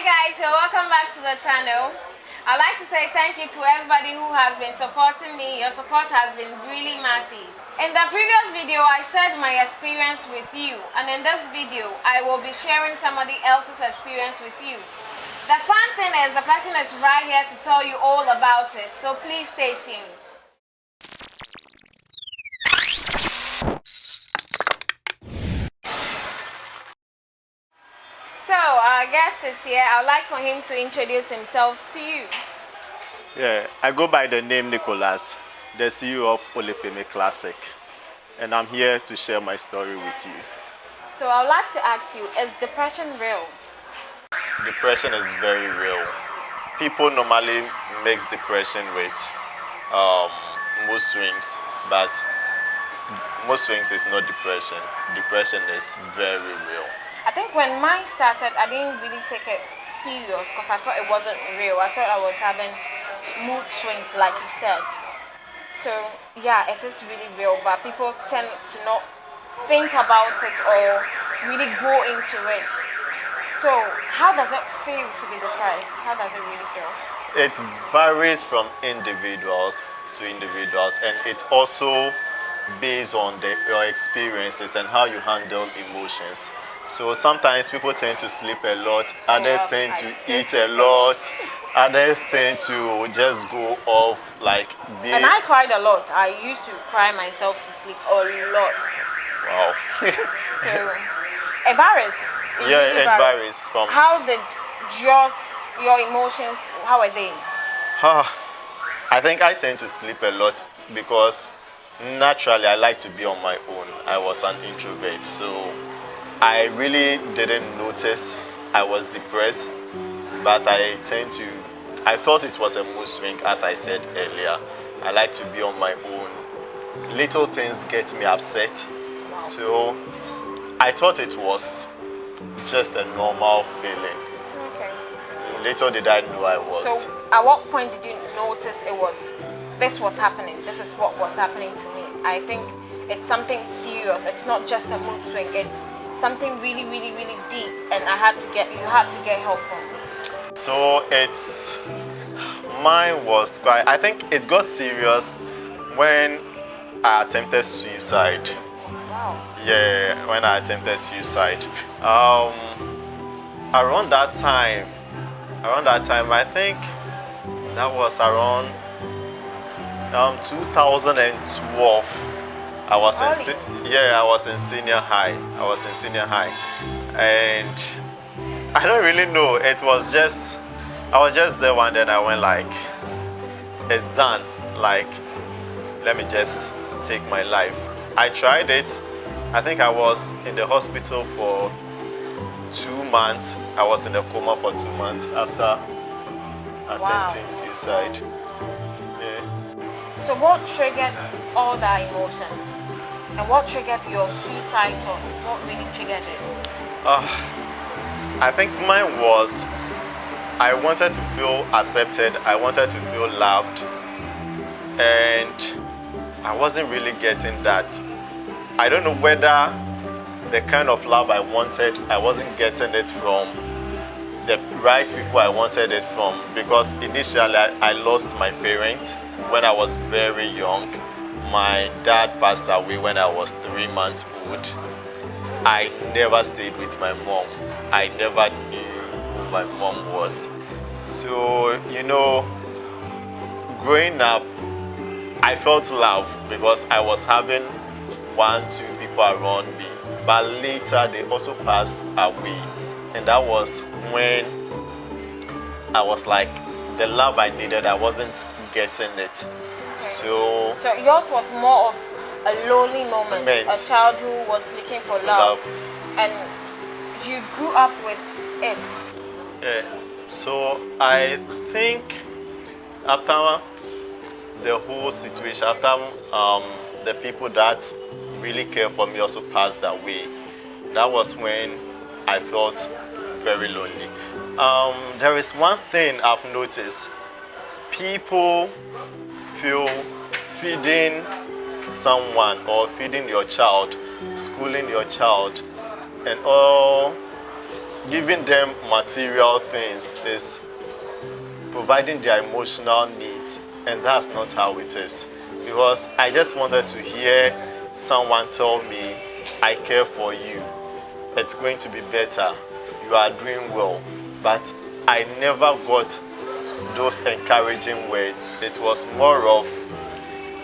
guys, so welcome back to the channel. I'd like to say thank you to everybody who has been supporting me. Your support has been really massive. In the previous video, I shared my experience with you, and in this video, I will be sharing somebody else's experience with you. The fun thing is the person is right here to tell you all about it, so please stay tuned. So, our guest is here. I'd like for him to introduce himself to you. Yeah, I go by the name Nicholas, the CEO of Olipeme Classic, and I'm here to share my story with you. So, I'd like to ask you, is depression real? Depression is very real. People normally mix depression with mood swings, but mood swings is not depression. Depression is very real. I think when mine started, I didn't really take it serious because I thought it wasn't real. I thought I was having mood swings, like you said. So, yeah, it is really real, but people tend to not think about it or really go into it. So, how does it feel to be depressed? How does it really feel? It varies from individuals to individuals, and it's also based on your experiences and how you handle emotions. So sometimes people tend to sleep a lot, others tend to eat a lot, others tend to just go off like being... And I cried a lot. I used to cry myself to sleep a lot. Wow. So it varies. Yeah, it varies from... How did your emotions, how are they? I think I tend to sleep a lot because naturally I like to be on my own. I was an introvert, so I really didn't notice I was depressed, but I felt it was a mood swing, as I said earlier. I like to be on my own. Little things get me upset, so I thought it was just a normal feeling. Okay. Little did I know I was. So at what point did you notice this was happening? This is what was happening to me. I think it's something serious. It's not just a mood swing. It's something really, really, really deep, and you had to get help from. So mine was quite, I think it got serious when I attempted suicide. Wow. Yeah, when I attempted suicide. Around that time, I think that was around 2012. I was in senior high. And I don't really know. I was just there one day and I went like, it's done. Like, let me just take my life. I tried it. I think I was in the hospital for 2 months. I was in a coma for 2 months after attempting suicide. Yeah. So what triggered all that emotion? And what triggered your suicide thought? What really triggered it? I think mine was, I wanted to feel accepted, I wanted to feel loved, and I wasn't really getting that. I don't know whether the kind of love I wanted, I wasn't getting it from the right people I wanted it from, because initially I lost my parents when I was very young. My dad passed away when I was 3 months old. I never stayed with my mom. I never knew who my mom was. So, growing up, I felt love because I was having 1-2 people around me. But later, they also passed away. And that was when I was like, the love I needed, I wasn't getting it. So yours was more of a lonely moment, a child who was looking for love, and you grew up with it. Yeah. So I think after the whole situation, after the people that really care for me also passed away, that was when I felt very lonely. There is one thing I've noticed. People feel feeding someone or feeding your child, schooling your child, and all giving them material things is providing their emotional needs, and that's not how it is. Because I just wanted to hear someone tell me, I care for you, it's going to be better, you are doing well. But I never got those encouraging words. It was more of,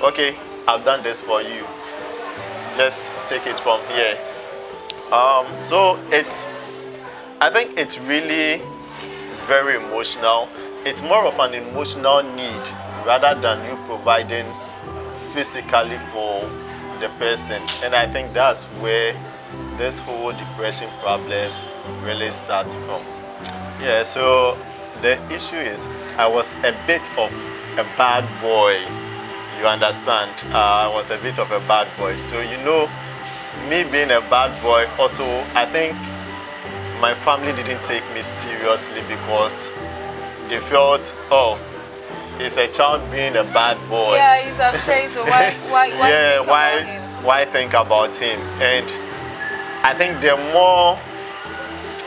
okay, I've done this for you, just take it from here. So I think it's really very emotional. It's more of an emotional need rather than you providing physically for the person. And I think that's where this whole depression problem really starts from. Yeah, so the issue is I was a bit of a bad boy. You understand? I was a bit of a bad boy. So me being a bad boy, also I think my family didn't take me seriously because they felt, oh, it's a child being a bad boy. Yeah, he's astray, so why yeah, think about him? Why think about him? And I think the more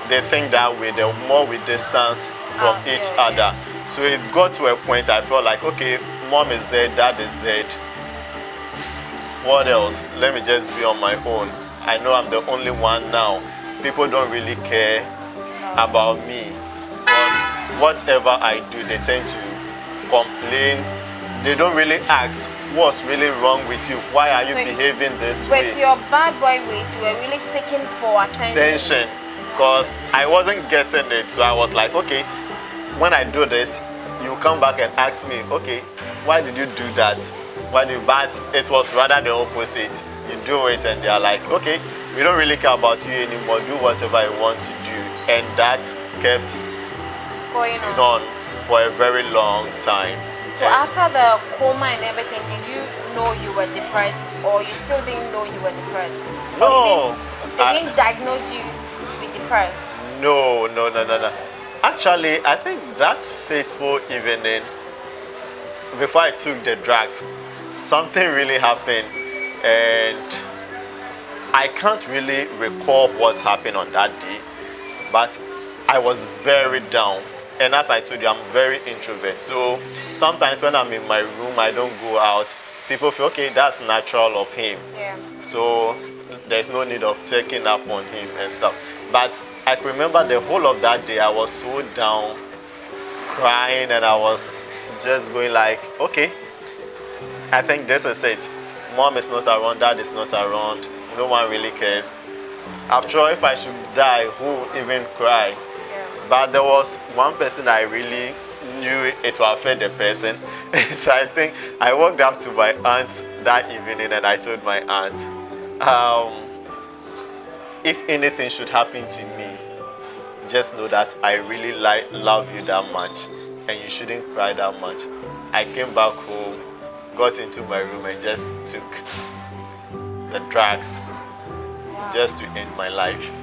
they think that way, the more we distance from each other. So it got to a point I felt like, okay, mom is dead, dad is dead. What else? Let me just be on my own. I know I'm the only one now. People don't really care about me. Because whatever I do, they tend to complain. They don't really ask, what's really wrong with you? Why are you behaving this way? With your bad boy ways, you were really seeking for attention. Because I wasn't getting it. So I was like, okay, when I do this, you come back and ask me, okay, why did you do that? But it was rather the opposite. You do it and they're like, okay, we don't really care about you anymore. Do whatever you want to do. And that kept going on for a very long time. So after the coma and everything, did you know you were depressed, or you still didn't know you were depressed? No. They didn't diagnose you to be depressed? No. Actually, I think that fateful evening, before I took the drugs, something really happened, and I can't really recall what happened on that day, but I was very down. And as I told you, I'm very introvert. So sometimes when I'm in my room, I don't go out. People feel, okay, that's natural of him. Yeah. So there's no need of checking up on him and stuff. But I can remember the whole of that day, I was so down, crying, and I was just going like, okay, I think this is it. Mom is not around, dad is not around, no one really cares. After all, if I should die, who even cry? Yeah. But there was one person I really knew it will affect the person. So I think I walked up to my aunt that evening and I told my aunt, if anything should happen to me, just know that I really love you that much and you shouldn't cry that much. I came back home, got into my room and just took the drugs just to end my life.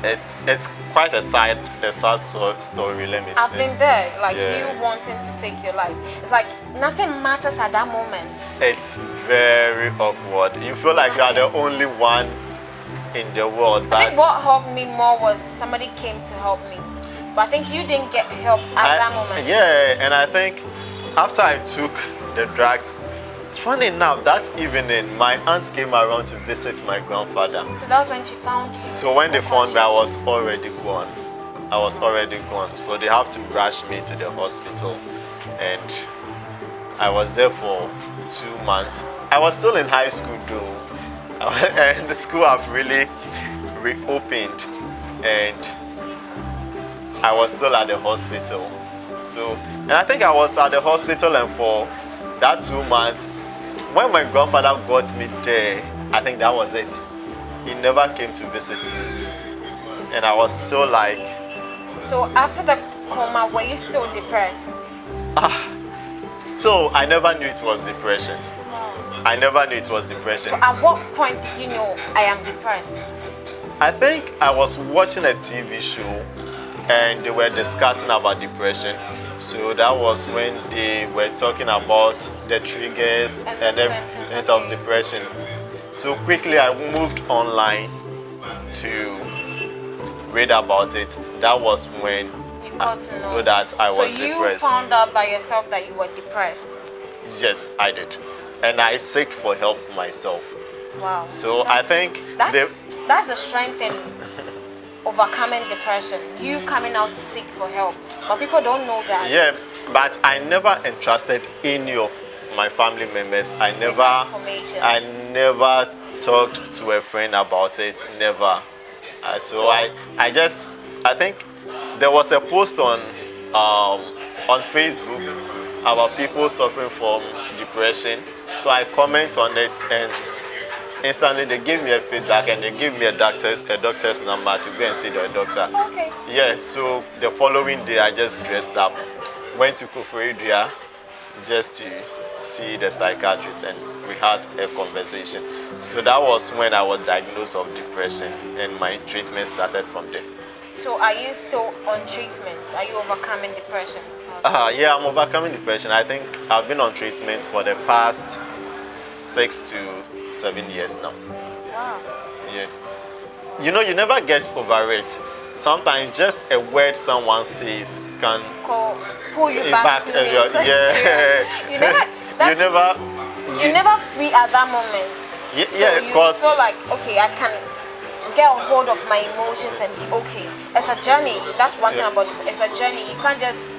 It's quite a sad story, let me say. I've been there, like you wanting to take your life. It's like nothing matters at that moment. It's very awkward. You feel like you are the only one in the world. I think what helped me more was somebody came to help me. But I think you didn't get help at that moment. Yeah, and I think after I took the drugs, funny enough, that evening my aunt came around to visit my grandfather. So that was when she found you. So when they found me, I was already gone. So they have to rush me to the hospital. And I was there for 2 months. I was still in high school though. And the school have really reopened. And I was still at the hospital. And I think I was at the hospital, and for that 2 months, when my grandfather got me there, I think that was it. He never came to visit me. And I was still like... So after the coma, were you still depressed? Still, I never knew it was depression. I never knew it was depression. So at what point did you know I am depressed? I think I was watching a TV show and they were discussing about depression. So that was when they were talking about the triggers and the symptoms of depression. So quickly I moved online to read about it, that was when You got to know. that I was so you depressed. found out by yourself that you were depressed. Yes, I did. And I sought for help myself. Wow. So I think That's the strength in overcoming depression. You coming out to seek for help. But people don't know that. yeah, but I never entrusted any of my family members. I information. never talked to a friend about it. Never. So I think there was a post on Facebook about people suffering from depression. So I comment on it, and instantly they gave me a feedback, and they gave me a doctor's number to go and see the doctor. Okay. Yeah, so the following day I just dressed up, went to Koforidua just to see the psychiatrist, and we had a conversation. So that was when I was diagnosed of depression, and my treatment started from there. So are you still on treatment? Are you overcoming depression? Yeah, I'm overcoming depression. I think I've been on treatment for the past 6 to 7 years now. Wow. Yeah. You know, you never get over it. Sometimes just a word someone says can Pull you back. Yeah. You never free at that moment. Yeah, because so like, okay, I can get a hold of my emotions and be okay. It's a journey. That's one thing about it. It's a journey. You can't just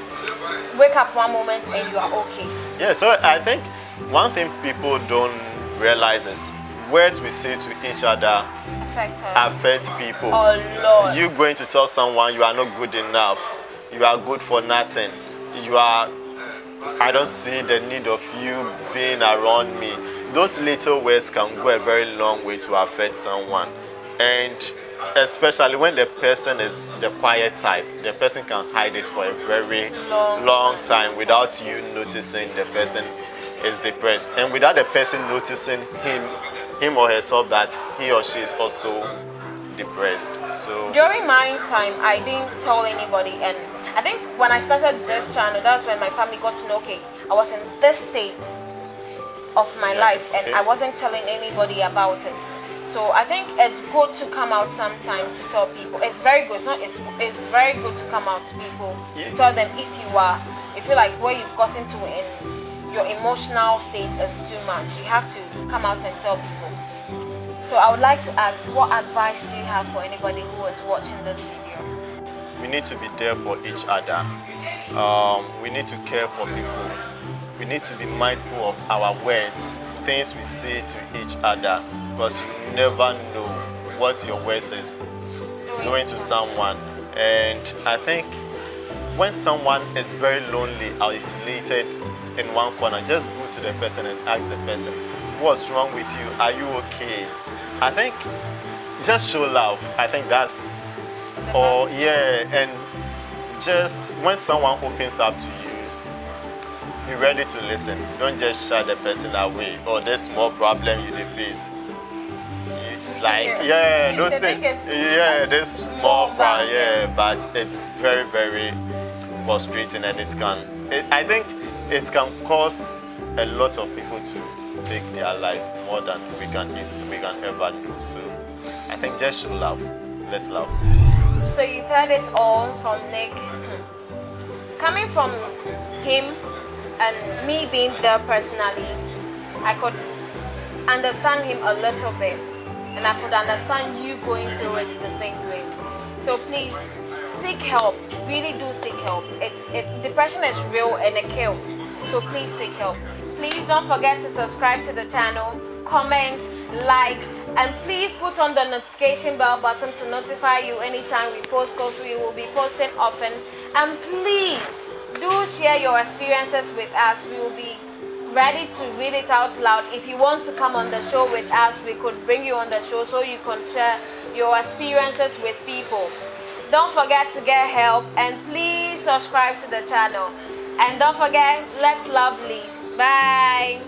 wake up one moment and you are okay. Yeah, so I think one thing people don't realize is words we say to each other affect people. Oh Lord. You going to tell someone you are not good enough, you are good for nothing, I don't see the need of you being around me. Those little words can go a very long way to affect someone. And especially when the person is the quiet type, the person can hide it for a very long time without you noticing the person is depressed, and without the person noticing him or herself that he or she is also depressed. So during my time, I didn't tell anybody, and I think when I started this channel, that's when my family got to know, okay, I was in this state of my life, and I wasn't telling anybody about it. So I think it's good to come out sometimes to tell people. It's very good. It's very good to come out to people to tell them if you feel like where you've gotten to in your emotional state is too much. You have to come out and tell people. So I would like to ask, what advice do you have for anybody who is watching this video? We need to be there for each other. We need to care for people. We need to be mindful of our words, things we say to each other, because you never know what your words is doing to someone. And I think when someone is very lonely, isolated in one corner, just go to the person and ask the person, what's wrong with you? Are you okay? I think just show love. I think that's and just when someone opens up to you, be ready to listen. Don't just shut the person away. Or this small problem you face. Those things. This small problem. But it's very, very frustrating, and I think it can cause a lot of people to take their life more than we can ever do. So I think just show love. Let's love. So you've heard it all from Nick. Coming from him and me being there personally, I could understand him a little bit, and I could understand you going through it the same way. So please seek help. Really do seek help. Depression is real and it kills. So please seek help. Please don't forget to subscribe to the channel, comment, like, and please put on the notification bell button to notify you anytime we post, because we will be posting often. And please do share your experiences with us. We will be ready to read it out loud. If you want to come on the show with us, we could bring you on the show so you can share your experiences with people. Don't forget to get help, and please subscribe to the channel. And don't forget, let's love lead. Bye.